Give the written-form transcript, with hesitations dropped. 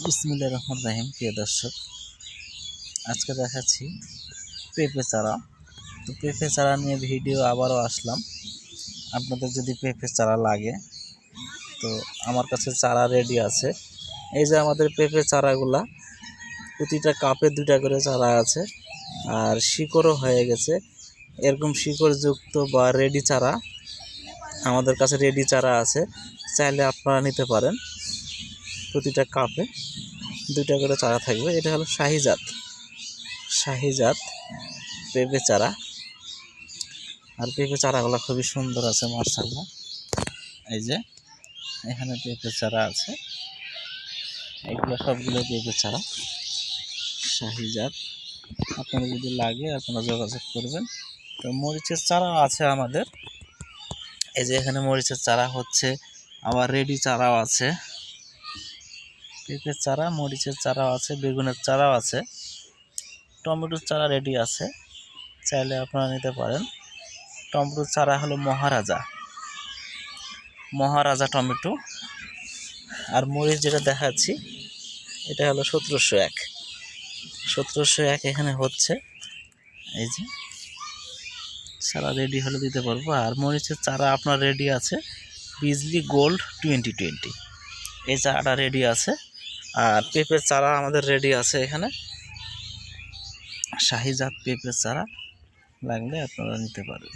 বিসমিল্লাহির রহমানির রহিম। প্রিয় দর্শক, আজকে দেখাচ্ছি পেঁপে চারা। তো পেঁপে চারা নিয়ে ভিডিও আবারও আসলাম। আপনাদের যদি পেঁপে চারা লাগে তো আমার কাছে চারা রেডি আছে। এই যে আমাদের পেঁপে চারাগুলা, প্রতিটা কাপে 2টা করে চারা আছে, আর শিকড়ও হয়ে গেছে। এরকম শিকড়যুক্ত বা রেডি চারা আমাদের কাছে রেডি চারা আছে, চাইলে আপনারা নিতে পারেন। প্রতিটা কাপে 2টা করে চারা থাকবে। এটা হলো শাহিজাত পেঁপে চারা। আর পেঁপে চারাগুলো খুবই সুন্দর আছে মাশাআল্লাহ। এই যে এখানে পেঁপে চারা আছে, এগুলো সবগুলো পেঁপে চারা শাহিজাত। আপনাদের যদি লাগে আপনারা যোগাযোগ করবেন। তো মরিচের চারা আছে আমাদের। এই যে এখানে মরিচের চারা হচ্ছে, আবার রেডি চারাও আছে। পেঁপের চারা, মরিচের চারাও আছে, বেগুনের চারাও আছে, টমেটোর চারা রেডি আছে, চাইলে আপনারা নিতে পারেন। টমেটোর চারা হলো মহারাজা টমেটো। আর মরিচ যেটা দেখাচ্ছি এটা হলো 1701 এখানে হচ্ছে। এই যে চারা রেডি হলে দিতে পারবো। আর মরিচের চারা আপনার রেডি আছে বিজলি গোল্ড 2020, এই চারাটা রেডি আছে। আর পেঁপের চারা আমাদের রেডি আছে এখানে, শাহিজাত পেঁপের চারা লাগলে আপনারা নিতে পারেন।